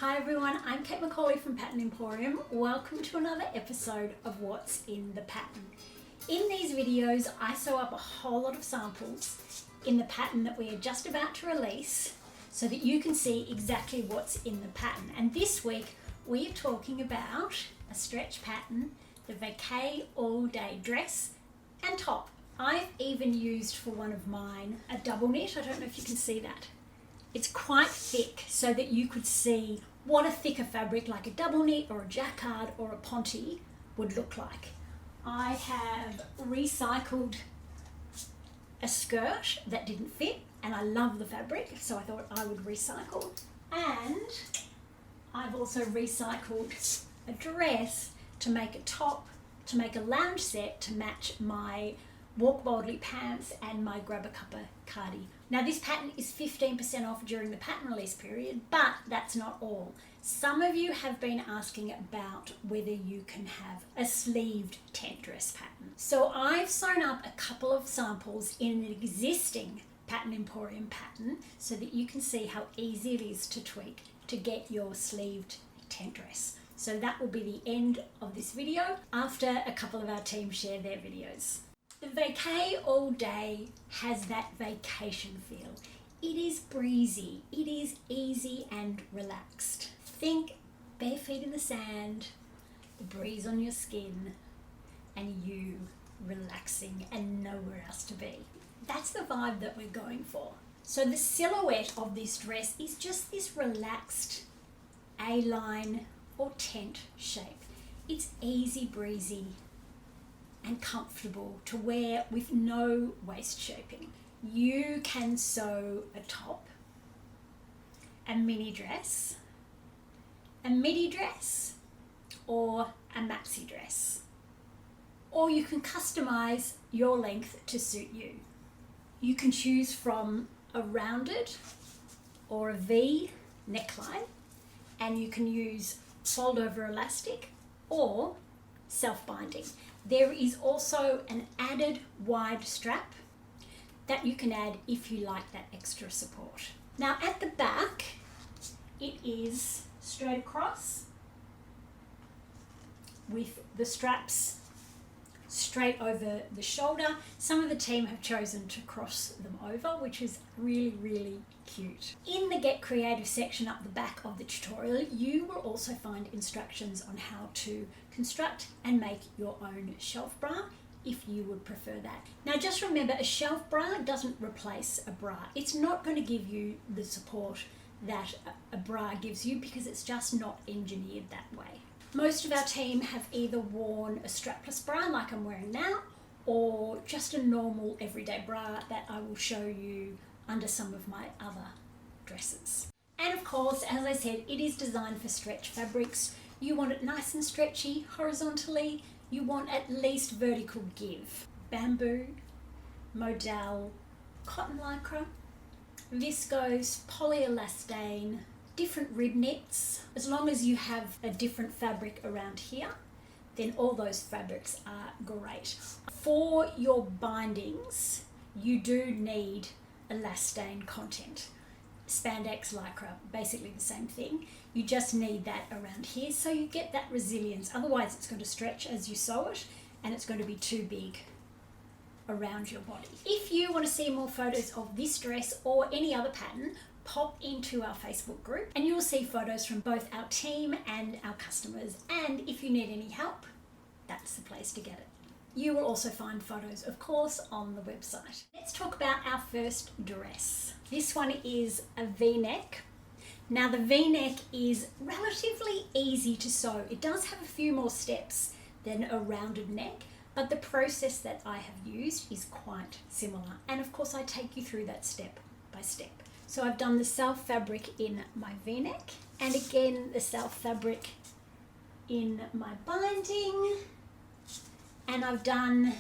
Hi everyone, I'm Kate McCauley from Pattern Emporium. Welcome to another episode of What's in the Pattern. In these videos, I sew up a whole lot of samples in the pattern that we are just about to release so that you can see exactly what's in the pattern. And this week, we are talking about a stretch pattern, the Vacay all-day dress and top. I've even used for one of mine a double knit. I don't know if you can see that. It's quite thick so that you could see what a thicker fabric like a double knit or a jacquard or a ponte would look like. I have recycled a skirt that didn't fit and I love the fabric, so I thought I would recycle. And I've also recycled a dress to make a top, to make a lounge set to match my Walk Boldly pants and my Grab a Cuppa cardi. Now this pattern is 15% off during the pattern release period, but that's not all. Some of you have been asking about whether you can have a sleeved tent dress pattern. So I've sewn up a couple of samples in an existing Pattern Emporium pattern so that you can see how easy it is to tweak to get your sleeved tent dress. So that will be the end of this video after a couple of our team share their videos. The Vacay all day has that vacation feel. It is breezy, it is easy and relaxed. Think bare feet in the sand, the breeze on your skin, and you relaxing and nowhere else to be. That's the vibe that we're going for. So the silhouette of this dress is just this relaxed A-line or tent shape. It's easy breezy and comfortable to wear with no waist shaping. You can sew a top, a mini dress, a midi dress, or a maxi dress. Or you can customize your length to suit you. You can choose from a rounded or a V neckline, and you can use fold over elastic or self-binding. There is also an added wide strap that you can add if you like that extra support. Now at the back, it is straight across with the straps straight over the shoulder. Some of the team have chosen to cross them over, which is really, really cute. In the Get Creative section up the back of the tutorial, you will also find instructions on how to construct and make your own shelf bra if you would prefer that. Now just remember, a shelf bra doesn't replace a bra. It's not going to give you the support that a bra gives you because it's just not engineered that way. Most of our team have either worn a strapless bra like I'm wearing now, or just a normal everyday bra that I will show you under some of my other dresses. And of course, as I said, it is designed for stretch fabrics. You want it nice and stretchy horizontally. You want at least vertical give. Bamboo, modal, cotton lycra, viscose, polyelastane, different rib knits. As long as you have a different fabric around here, then all those fabrics are great. For your bindings, you do need elastane content. Spandex, lycra, basically the same thing. You just need that around here so you get that resilience. Otherwise it's going to stretch as you sew it and it's going to be too big around your body. If you want to see more photos of this dress or any other pattern, pop into our Facebook group and you will see photos from both our team and our customers. And if you need any help, that's the place to get it. You will also find photos, of course, on the website. Let's talk about our first dress. This one is a V-neck. Now the V-neck is relatively easy to sew. It does have a few more steps than a rounded neck, but the process that I have used is quite similar. And of course I take you through that step by step. So I've done the self fabric in my V-neck and again the self fabric in my binding, and I've done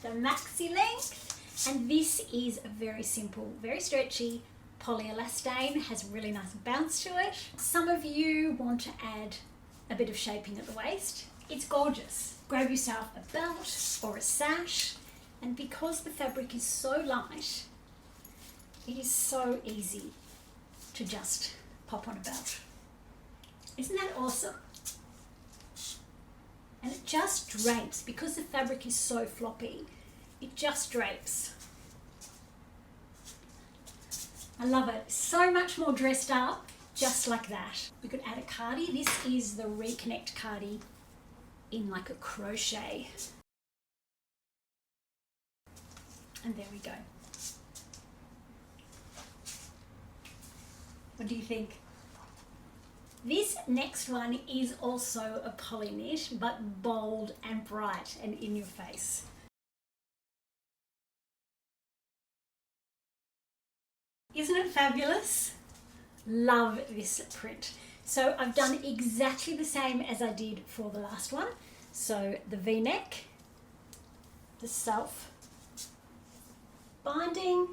the maxi length, and this is a very simple, very stretchy polyelastane, has a really nice bounce to it. Some of you want to add a bit of shaping at the waist. It's gorgeous. Grab yourself a belt or a sash, and because the fabric is so light, it is so easy to just pop on a belt. Isn't that awesome? And it just drapes, because the fabric is so floppy, it just drapes. I love it. So much more dressed up, just like that. We could add a cardi. This is the Reconnect cardi in like a crochet. And there we go. What do you think? This next one is also a poly knit, but bold and bright and in your face. Isn't it fabulous? Love this print. So I've done exactly the same as I did for the last one. So the V-neck, the self binding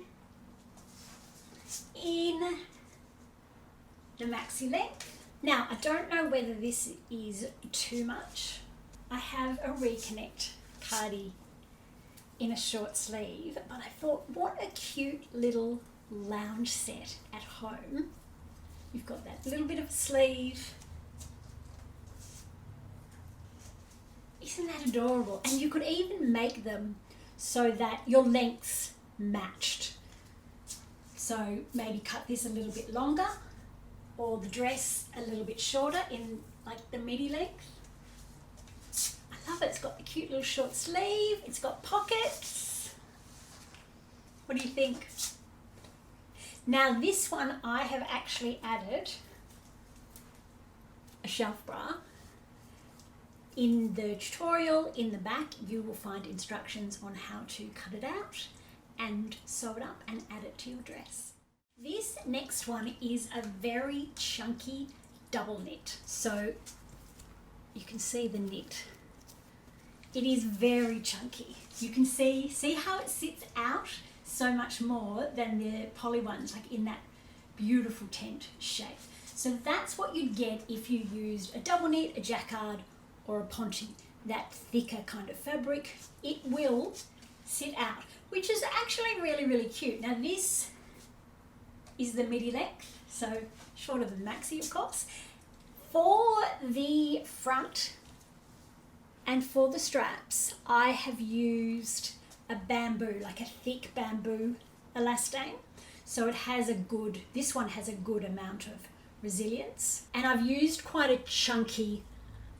in the maxi length. Now, I don't know whether this is too much. I have a Reconnect cardi in a short sleeve, but I thought, what a cute little lounge set at home. You've got that little bit of a sleeve. Isn't that adorable? And you could even make them so that your lengths matched. So maybe cut this a little bit longer, or the dress a little bit shorter in like the midi length. I love it. It's got the cute little short sleeve. It's got pockets. What do you think? Now this one I have actually added a shelf bra. In the tutorial in the back you will find instructions on how to cut it out and sew it up and add it to your dress. This next one is a very chunky double knit. So you can see the knit. It is very chunky. You can see how it sits out so much more than the poly ones, like in that beautiful tent shape. So that's what you'd get if you used a double knit, a jacquard, or a ponche, that thicker kind of fabric. It will sit out, which is actually really, really cute. Now this is the midi length, so shorter than maxi, of course. For the front and for the straps, I have used a bamboo, like a thick bamboo elastane. So it has a good, this one has a good amount of resilience. And I've used quite a chunky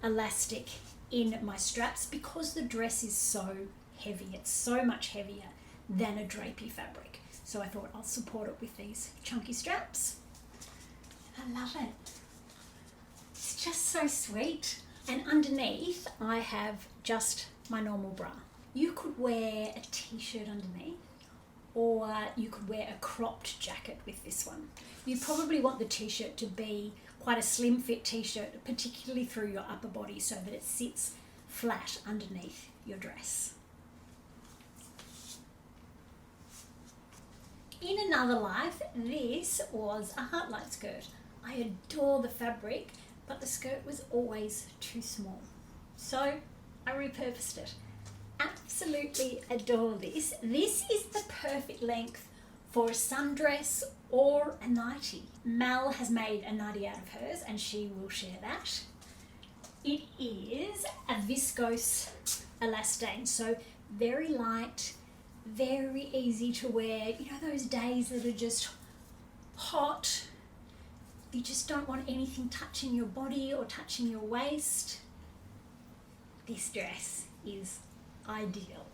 elastic in my straps because the dress is so heavy. It's so much heavier than a drapey fabric. So I thought I'll support it with these chunky straps. And I love it. It's just so sweet. And underneath I have just my normal bra. You could wear a t-shirt underneath, or you could wear a cropped jacket with this one. You probably want the t-shirt to be quite a slim fit t-shirt, particularly through your upper body, so that it sits flat underneath your dress. In another life, this was a heartlight skirt. I adore the fabric, but the skirt was always too small. So I repurposed it. Absolutely adore this. This is the perfect length for a sundress or a nightie. Mel has made a nightie out of hers and she will share that. It is a viscose elastane, so very light, very easy to wear. You know those days that are just hot, you just don't want anything touching your body or touching your waist? This dress is ideal.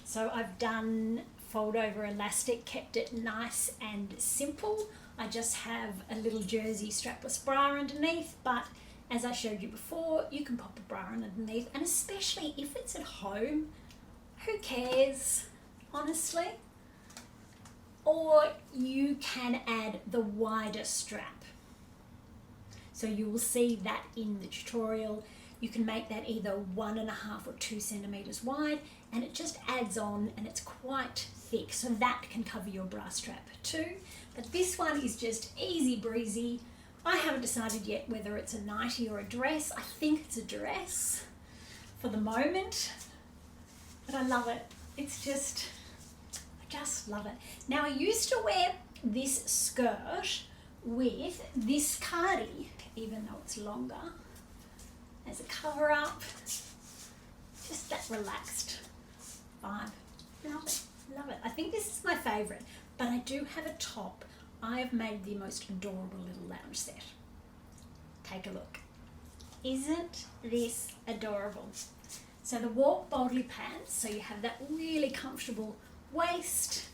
So I've done fold over elastic, kept it nice and simple. I just have a little jersey strapless bra underneath, but as I showed you before, you can pop a bra underneath, and especially if it's at home, who cares, honestly? Or you can add the wider strap. So you will see that in the tutorial. You can make that either 1.5 or 2 centimeters wide, and it just adds on and it's quite thick, so that can cover your bra strap too. But this one is just easy breezy. I haven't decided yet whether it's a nightie or a dress. I think it's a dress for the moment, but I love it. It's just, I just love it. Now I used to wear this skirt with this cardi, even though it's longer, as a cover up. Just that relaxed vibe. Love it, love it. I think this is my favourite, but I do have a top. I have made the most adorable little lounge set. Take a look. Isn't this adorable? So the Walk Boldly pants, so you have that really comfortable waist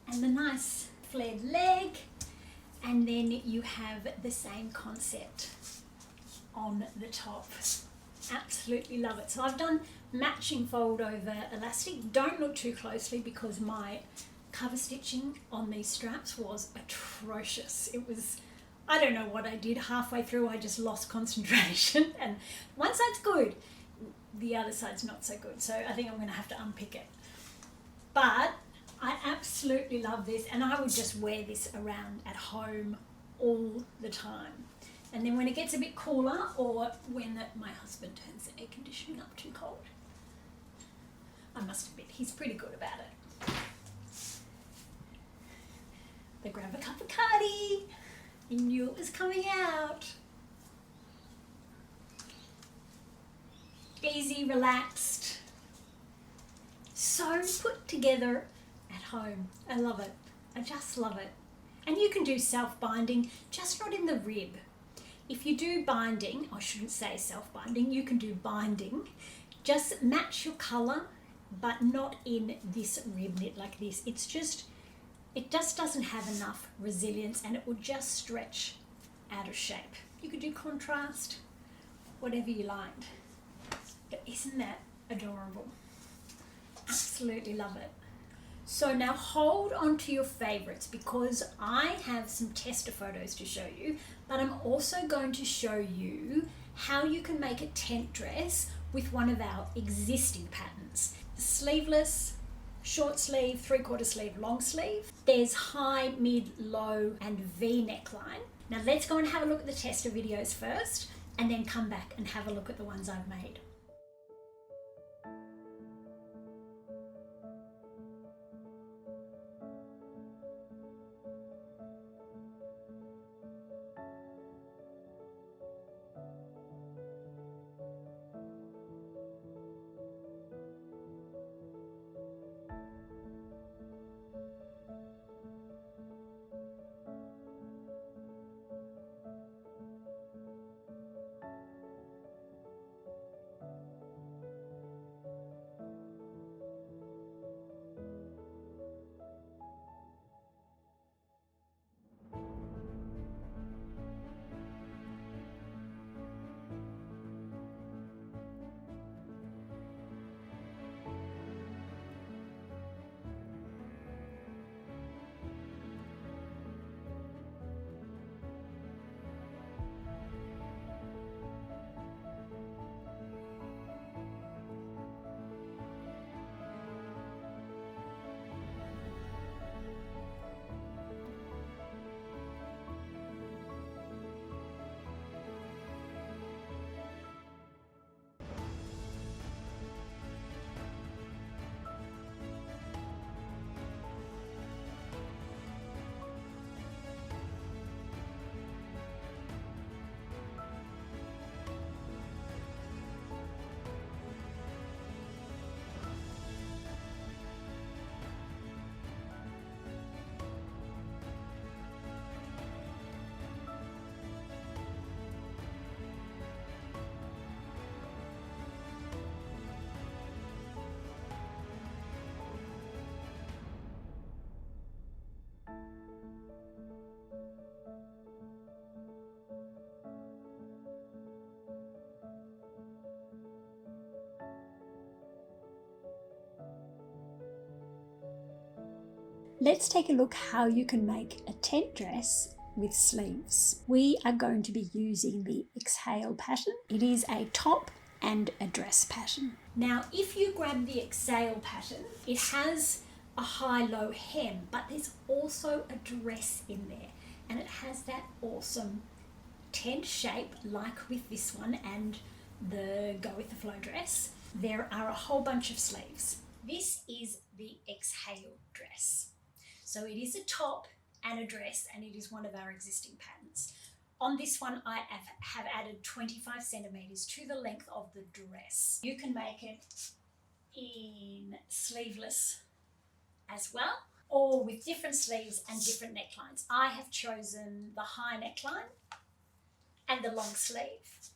and the nice flared leg, and then you have the same concept on the top. Absolutely love it. So I've done matching fold over elastic. Don't look too closely because my cover stitching on these straps was atrocious. It was, I don't know what I did. Halfway through I just lost concentration, and one side's good, the other side's not so good. So I think I'm going to have to unpick it. But I absolutely love this, and I would just wear this around at home all the time. And then when it gets a bit cooler, or when my husband turns the air conditioning up too cold, I must admit, he's pretty good about it. They grab a cup of cardi. You knew it was coming out. Easy, relaxed. So put together at home. I love it. I just love it. And you can do self-binding, just not in the rib. If you do binding, I shouldn't say self-binding, you can do binding. Just match your colour, but not in this rib knit like this. It just doesn't have enough resilience, and it will just stretch out of shape. You could do contrast, whatever you liked. But isn't that adorable? Absolutely love it. So now hold on to your favourites, because I have some tester photos to show you, but I'm also going to show you how you can make a tent dress with one of our existing patterns. Sleeveless, short sleeve, 3/4 sleeve, long sleeve. There's high, mid, low and V neckline. Now let's go and have a look at the tester videos first, and then come back and have a look at the ones I've made. Let's take a look how you can make a tent dress with sleeves. We are going to be using the Exhale pattern. It is a top and a dress pattern. Now, if you grab the Exhale pattern, it has a high-low hem, but there's also a dress in there, and it has that awesome tent shape like with this one and the Go With The Flow dress. There are a whole bunch of sleeves. This is the Exhale dress. So it is a top and a dress, and it is one of our existing patterns. On this one, I have added 25 centimeters to the length of the dress. You can make it in sleeveless as well, or with different sleeves and different necklines. I have chosen the high neckline and the long sleeve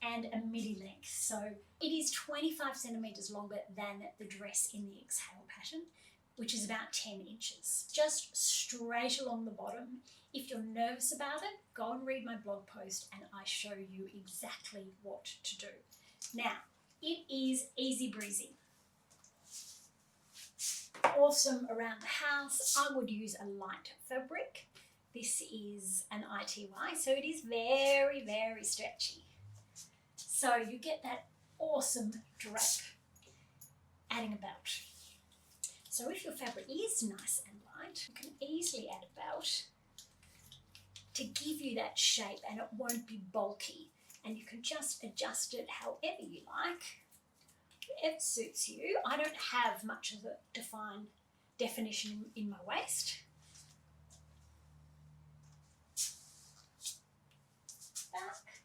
and a midi length. So it is 25 centimeters longer than the dress in the Exhale pattern, which is about 10 inches. Just straight along the bottom. If you're nervous about it, go and read my blog post and I show you exactly what to do. Now, it is easy breezy. Awesome around the house. I would use a light fabric. This is an ITY, so it is very, very stretchy. So you get that awesome drape. Adding a belt. So if your fabric is nice and light, you can easily add a belt to give you that shape, and it won't be bulky, and you can just adjust it however you like. It suits you. I don't have much of a defined definition in my waist. Back.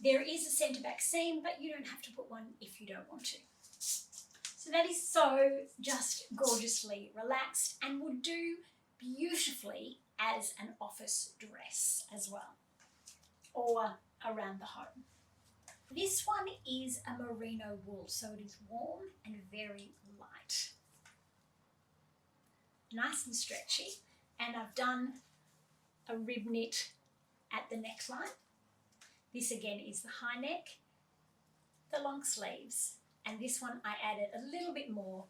There is a centre back seam, but you don't have to put one if you don't want to. So that is so just gorgeously relaxed and would do beautifully as an office dress as well, or around the home. This one is a merino wool, so it is warm and very light. Nice and stretchy, and I've done a rib knit at the neckline. This again is the high neck, the long sleeves, and this one I added a little bit more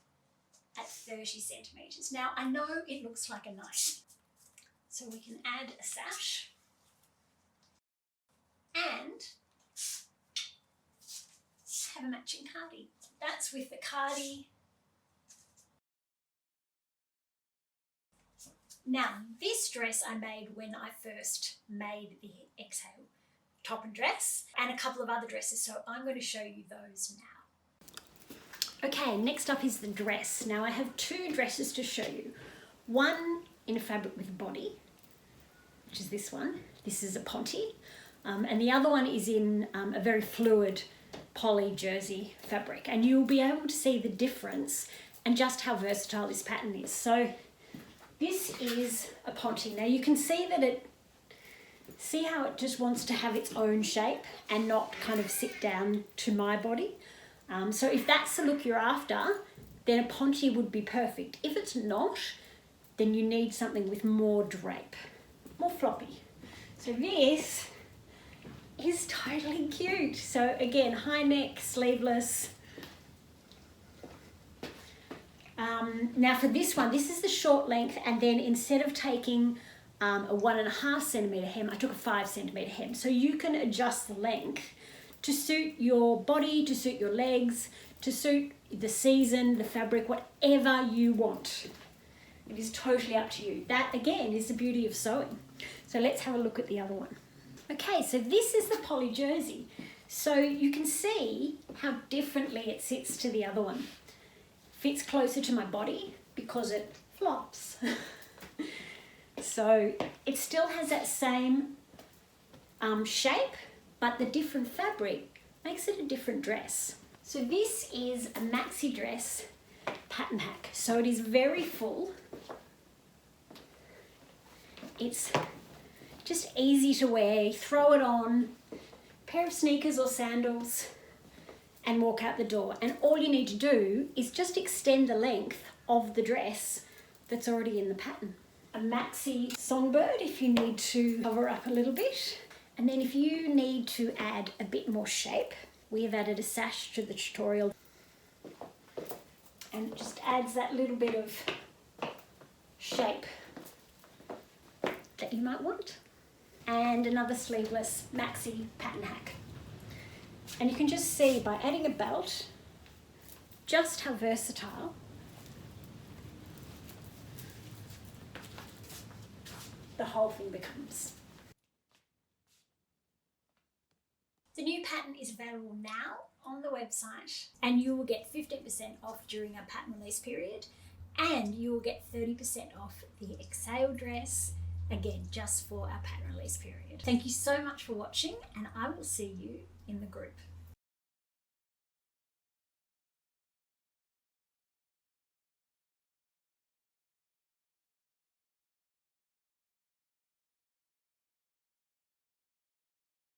at 30 centimeters. Now I know it looks like a knife, so we can add a sash and have a matching cardi. That's with the cardi. Now this dress I made when I first made the Exhale top and dress, and a couple of other dresses, so I'm going to show you those now. Okay, next up is the dress. Now I have two dresses to show you. One in a fabric with a body, which is this one. This is a ponte, and the other one is in a very fluid poly jersey fabric, and you'll be able to see the difference and just how versatile this pattern is. So this is a ponte. Now you can see that see how it just wants to have its own shape and not kind of sit down to my body. So if that's the look you're after, then a ponte would be perfect. If it's not, then you need something with more drape, more floppy. So this is totally cute. So again, high neck, sleeveless. Now for this one, this is the short length, and then instead of taking a 1.5 centimeter hem, I took a 5 centimeter hem. So you can adjust the length to suit your body, to suit your legs, to suit the season, the fabric, whatever you want. It is totally up to you. That again is the beauty of sewing. So let's have a look at the other one. Okay, so this is the poly jersey. So you can see how differently it sits to the other one. Fits closer to my body because it flops. So it still has that same shape, but the different fabric makes it a different dress. So this is a maxi dress pattern hack. So it is very full. It's just easy to wear. Throw it on, pair of sneakers or sandals, and walk out the door. And all you need to do is just extend the length of the dress that's already in the pattern. A maxi songbird if you need to cover up a little bit. And then if you need to add a bit more shape, we have added a sash to the tutorial. And it just adds that little bit of shape that you might want. And another sleeveless maxi pattern hack. And you can just see by adding a belt just how versatile the whole thing becomes. The new pattern is available now on the website, and you will get 15% off during our pattern release period and you will get 30% off the Exhale dress, again, just for our pattern release period. Thank you so much for watching, and I will see you in the group.